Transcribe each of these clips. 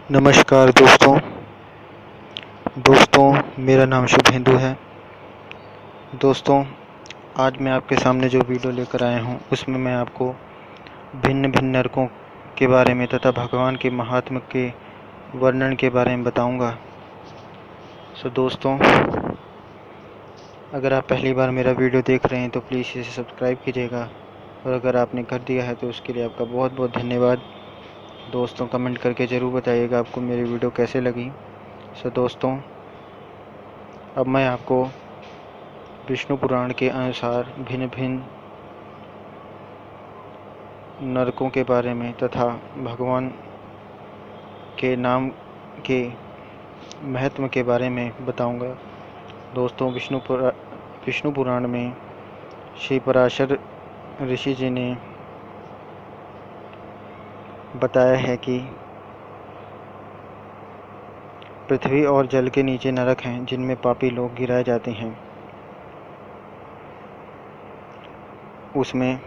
नमस्कार दोस्तों मेरा नाम शुभेंदु है। दोस्तों, आज मैं आपके सामने जो वीडियो लेकर आया हूँ उसमें मैं आपको भिन्न भिन्न नरकों के बारे में तथा भगवान के महात्म्य के वर्णन के बारे में बताऊंगा। दोस्तों, अगर आप पहली बार मेरा वीडियो देख रहे हैं तो प्लीज़ इसे सब्सक्राइब कीजिएगा, और अगर आपने कर दिया है तो उसके लिए आपका बहुत बहुत धन्यवाद। दोस्तों, कमेंट करके ज़रूर बताइएगा आपको मेरी वीडियो कैसे लगी। दोस्तों, अब मैं आपको विष्णु पुराण के अनुसार भिन्न भिन्न नरकों के बारे में तथा भगवान के नाम के महत्व के बारे में बताऊंगा। दोस्तों, विष्णु पुराण में श्री पराशर ऋषि जी ने बताया है कि पृथ्वी और जल के नीचे नरक हैं जिनमें पापी लोग गिराए जाते हैं। उसमें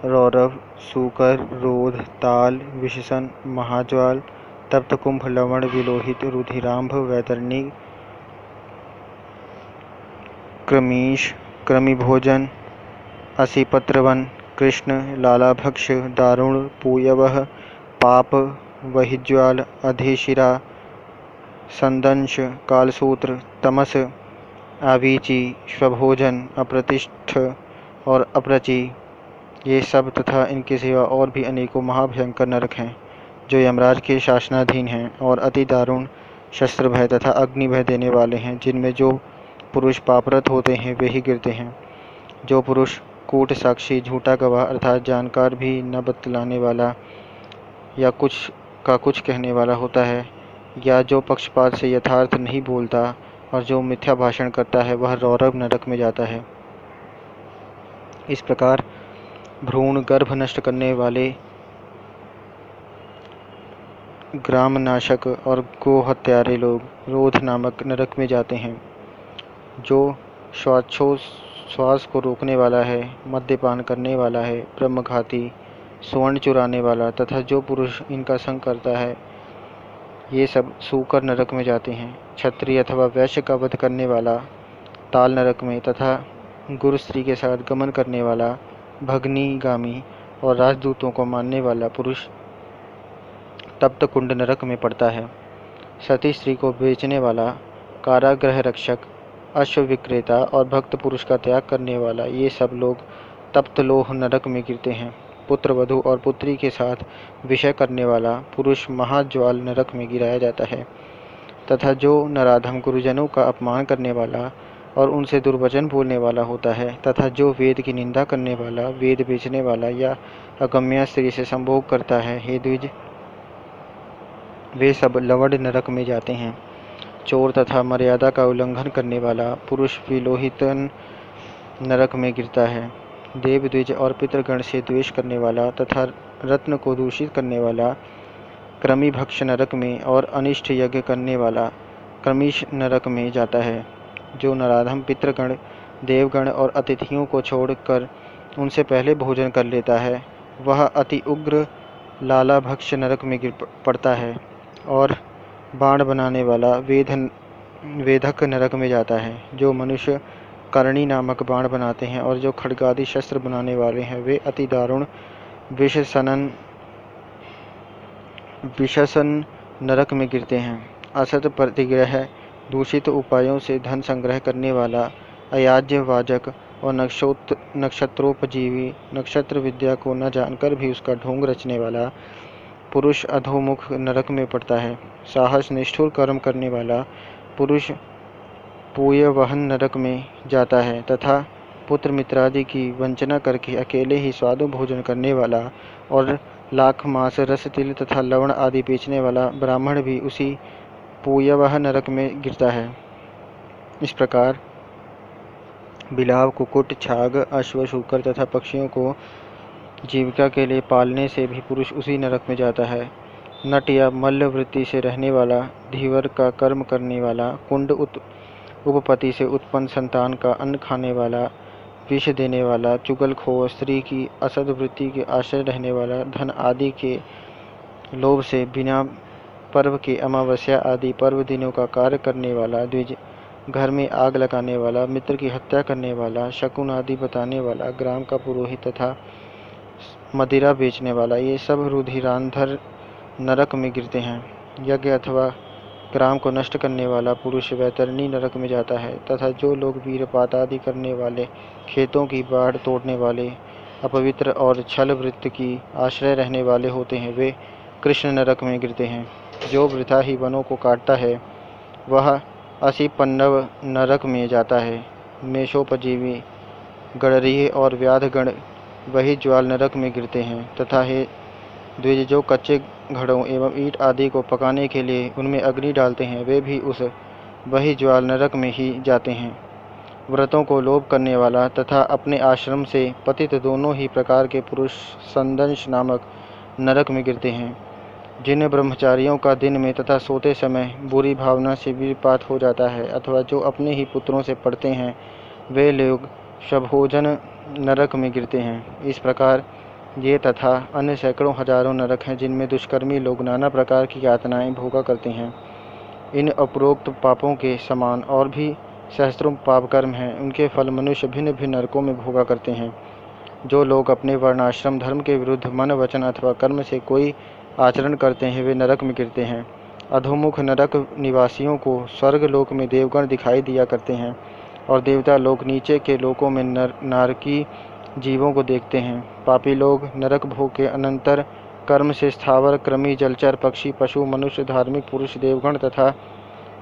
रौरव, सूकर, रोध, ताल, विशसन, महाज्वाल, तप्त कुंभ, लवण, विलोहित, रुधिरांभ, वैतरणी, क्रमीश, क्रमिभोजन, असिपत्रवन, कृष्ण, लालाभक्ष, दारुण, पूयवः, पाप, वहिज्वाल, अधिशिरा, संदंश, कालसूत्र, तमस, आवीची, स्वभोजन, अप्रतिष्ठ और अपरची, ये सब तथा इनके सिवा और भी अनेकों महाभयंकर नरक हैं जो यमराज के शासनाधीन हैं और अति दारुण शस्त्र भय तथा अग्नि भय देने वाले हैं, जिनमें जो पुरुष पापरत होते हैं वे ही गिरते हैं। जो पुरुष कूट साक्षी, झूठा गवाह अर्थात जानकार भी न बतलाने वाला या कुछ का कुछ कहने वाला होता है, या जो पक्षपात से यथार्थ नहीं बोलता और जो मिथ्या भाषण करता है, वह रौरव नरक में जाता है। इस प्रकार भ्रूण गर्भ नष्ट करने वाले, ग्राम नाशक और गो हत्यारे लोग रोध नामक नरक में जाते हैं। जो श्वास को रोकने वाला है, मद्यपान करने वाला है, ब्रह्मघाती, स्वर्ण चुराने वाला तथा जो पुरुष इनका संग करता है, ये सब सूकर नरक में जाते हैं। क्षत्रिय अथवा वैश्य का वध करने वाला ताल नरक में तथा गुरु स्त्री के साथ गमन करने वाला भग्नीगामी और राजदूतों को मानने वाला पुरुष तप्त कुंड नरक में पड़ता है। सती स्त्री को बेचने वाला, कारागृह रक्षक, अश्व विक्रेता और भक्त पुरुष का त्याग करने वाला, ये सब लोग तप्त लोह नरक में गिरते हैं। पुत्र वधू और पुत्री के साथ विषय करने वाला पुरुष महाज्वाल नरक में गिराया जाता है। तथा जो नराधम गुरुजनों का अपमान करने वाला और उनसे दुर्वचन बोलने वाला होता है, तथा जो वेद की निंदा करने वाला, वेद बेचने वाला या अगम्या स्त्री से संभोग करता है, हे द्विज, वे सब लवण नरक में जाते हैं। चोर तथा मर्यादा का उल्लंघन करने वाला पुरुष विलोहितन नरक में गिरता है। देव, द्विज और पितृगण से द्वेष करने वाला तथा रत्न को दूषित करने वाला क्रमिभक्ष नरक में और अनिष्ट यज्ञ करने वाला क्रमीश नरक में जाता है। जो नराधम पितृगण, देवगण और अतिथियों को छोड़कर उनसे पहले भोजन कर लेता है, वह अति उग्र लालाभक्ष नरक में गिर पड़ता है। और बाण बनाने वाला वेधक नरक में जाता है। जो मनुष्य करणी नामक बाण बनाते हैं और जो खड्गादि शस्त्र बनाने वाले हैं, वे अति दारुण विषसन नरक में गिरते हैं। असत प्रतिग्रह, दूषित उपायों से धन संग्रह करने वाला, अयाज्य वाजक और नक्षत्रोपजीवी, नक्षत्र विद्या को न जानकर भी उसका ढोंग रचने वाला पुरुष अधोमुख नरक में पड़ता है। साहस निष्ठुर कर्म करने वाला पुरुष पूयवहन नरक में जाता है। तथा पुत्र मित्रादि की वंचना करके अकेले ही स्वादु भोजन करने वाला और लाख मांस, रस, तिल तथा लवण आदि बेचने वाला ब्राह्मण भी उसी पूयवह नरक में गिरता है। इस प्रकार बिलाव, कुक्कुट, छाग, अश्व, शूकर तथा पक्षियों को जीविका के लिए पालने से भी पुरुष उसी नरक में जाता है। नट या मल्ल वृत्ति से रहने वाला, धीवर का कर्म करने वाला, कुंड उपपति से उत्पन्न संतान का अन्न खाने वाला, विष देने वाला, चुगलखोर, स्त्री की असद वृत्ति के आश्रय रहने वाला, धन आदि के लोभ से बिना पर्व के अमावस्या आदि पर्व दिनों का कार्य करने वाला, द्विज, घर में आग लगाने वाला, मित्र की हत्या करने वाला, शकुन आदि बताने वाला, ग्राम का पुरोहित तथा मदिरा बेचने वाला, ये सब रुधिरांधर नरक में गिरते हैं। यज्ञ अथवा ग्राम को नष्ट करने वाला पुरुष वैतरणी नरक में जाता है। तथा जो लोग वीरपात आदि करने वाले, खेतों की बाढ़ तोड़ने वाले, अपवित्र और छल वृत्ति की आश्रय रहने वाले होते हैं, वे कृष्ण नरक में गिरते हैं। जो वृथा ही वनों को काटता है वह असिपन्नव नरक में जाता है। मेषोपजीवी, गणरीय और व्याधगण वही ज्वाल नरक में गिरते हैं। तथा हे द्विज, जो कच्चे घड़ों एवं ईंट आदि को पकाने के लिए उनमें अग्नि डालते हैं, वे भी उस वही ज्वाल नरक में ही जाते हैं। व्रतों को लोभ करने वाला तथा अपने आश्रम से पतित दोनों ही प्रकार के पुरुष संदंश नामक नरक में गिरते हैं। जिन ब्रह्मचारियों का दिन में तथा सोते समय बुरी भावना से वीरपात हो जाता है, अथवा जो अपने ही पुत्रों से पढ़ते हैं, वे लोग शभोजन नरक में गिरते हैं। इस प्रकार ये तथा अन्य सैकड़ों हजारों नरक हैं, जिनमें दुष्कर्मी लोग नाना प्रकार की यातनाएं भोगा करते हैं। इन उपरोक्त पापों के समान और भी सहस्त्रों पाप कर्म हैं, उनके फल मनुष्य भिन्न भिन्न नरकों में भोगा करते हैं। जो लोग अपने वर्णाश्रम धर्म के विरुद्ध मन, वचन अथवा कर्म से कोई आचरण करते हैं, वे नरक में गिरते हैं। अधोमुख नरक निवासियों को स्वर्ग लोक में देवगण दिखाई दिया करते हैं, और देवता लोग नीचे के लोकों में नारकी जीवों को देखते हैं। पापी लोग नरक भोग के अनंतर कर्म से स्थावर, कृमि, जलचर, पक्षी, पशु, मनुष्य, धार्मिक पुरुष, देवगण तथा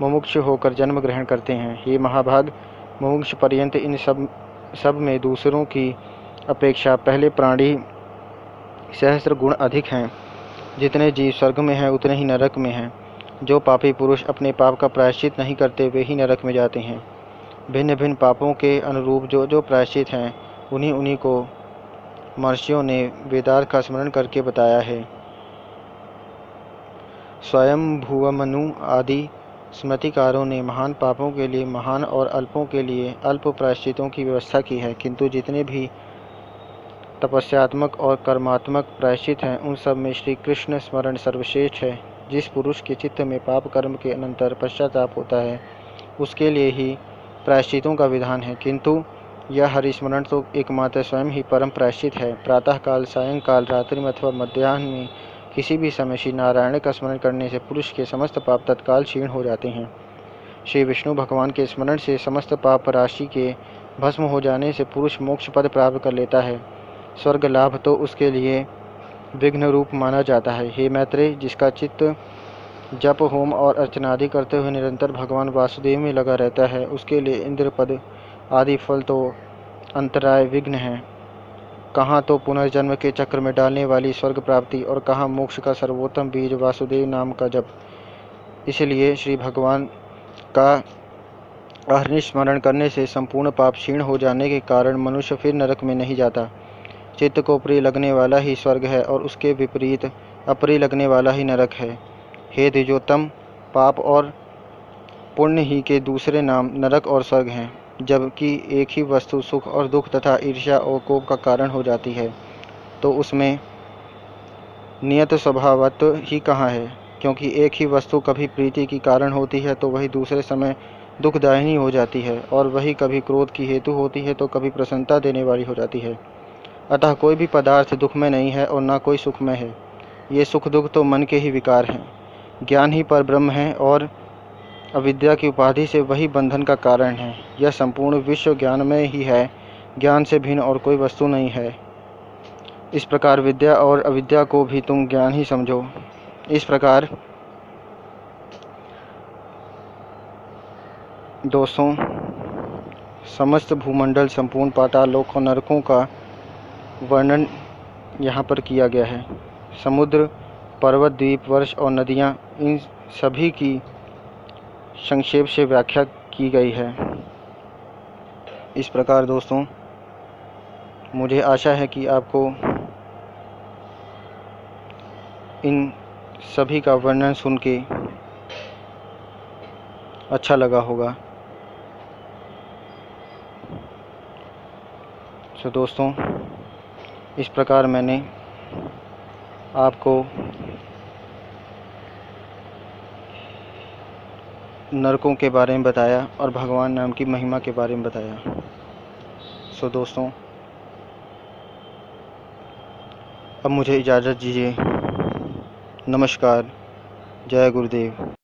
मुमुक्ष होकर जन्म ग्रहण करते हैं। ये महाभाग, मुमुक्ष पर्यंत इन सब में दूसरों की अपेक्षा पहले प्राणी सहस्त्र गुण अधिक हैं। जितने जीव स्वर्ग में हैं, उतने ही नरक में हैं। जो पापी पुरुष अपने पाप का प्रायश्चित नहीं करते, वे ही नरक में जाते हैं। भिन्न भिन्न पापों के अनुरूप जो जो प्रायश्चित हैं, उन्हीं उन्हीं को महर्षियों ने वेदार्थ का स्मरण करके बताया है। स्वयं भुवमनु आदि स्मृतिकारों ने महान पापों के लिए महान और अल्पों के लिए अल्प प्रायश्चितों की व्यवस्था की है, किंतु जितने भी तपस्यात्मक और कर्मात्मक प्रायश्चित हैं, उन सब में श्री कृष्ण स्मरण सर्वश्रेष्ठ है। जिस पुरुष के चित्त में पाप कर्म के अनंतर पश्चाताप होता है, उसके लिए ही प्रायश्चितों का विधान है, किंतु यह हरिस्मरण तो एकमात्र स्वयं ही परम प्रायश्चित है। प्रातःकाल, सायंकाल, रात्रि में अथवा मध्याह्न में किसी भी समय श्री नारायण का स्मरण करने से पुरुष के समस्त पाप तत्काल क्षीण हो जाते हैं। श्री विष्णु भगवान के स्मरण से समस्त पाप राशि के भस्म हो जाने से पुरुष मोक्ष पद प्राप्त कर लेता है। स्वर्ग लाभ तो उसके लिए विघ्न रूप माना जाता है। हे मैत्रेय, जिसका चित्त जप, होम और अर्चनादि करते हुए निरंतर भगवान वासुदेव में लगा रहता है, उसके लिए इंद्र पद आदि फल तो अंतराय विघ्न हैं। कहाँ तो पुनर्जन्म के चक्र में डालने वाली स्वर्ग प्राप्ति, और कहाँ मोक्ष का सर्वोत्तम बीज वासुदेव नाम का जप। इसलिए श्री भगवान का अहर्निश स्मरण करने से संपूर्ण पाप क्षीण हो जाने के कारण मनुष्य फिर नरक में नहीं जाता। चित्त को प्रिय लगने वाला ही स्वर्ग है, और उसके विपरीत अप्रिय लगने वाला ही नरक है। हे द्विजोत्तम, पाप और पुण्य ही के दूसरे नाम नरक और स्वर्ग हैं। जबकि एक ही वस्तु सुख और दुख तथा ईर्ष्या और कोप का कारण हो जाती है, तो उसमें नियत स्वभावत ही कहाँ है। क्योंकि एक ही वस्तु कभी प्रीति की कारण होती है, तो वही दूसरे समय दुखदायिनी हो जाती है, और वही कभी क्रोध की हेतु होती है, तो कभी प्रसन्नता देने वाली हो जाती है। अतः कोई भी पदार्थ दुखमय नहीं है और न कोई सुखमय है। ये सुख दुख तो मन के ही विकार हैं। ज्ञान ही पर ब्रह्म है, और अविद्या की उपाधि से वही बंधन का कारण है। यह संपूर्ण विश्व ज्ञानमय ही है, ज्ञान से भिन्न और कोई वस्तु नहीं है। इस प्रकार विद्या और अविद्या को भी तुम ज्ञान ही समझो। इस प्रकार दोस्तों, समस्त भूमंडल, संपूर्ण पाताल लोक और नरकों का वर्णन यहाँ पर किया गया है। समुद्र, पर्वत, द्वीप, वर्ष और नदियाँ, इन सभी की संक्षेप से व्याख्या की गई है। इस प्रकार दोस्तों, मुझे आशा है कि आपको इन सभी का वर्णन सुन के अच्छा लगा होगा। तो दोस्तों, इस प्रकार मैंने आपको नरकों के बारे में बताया और भगवान नाम की महिमा के बारे में बताया। सो दोस्तों, अब मुझे इजाज़त दीजिए। नमस्कार। जय गुरुदेव।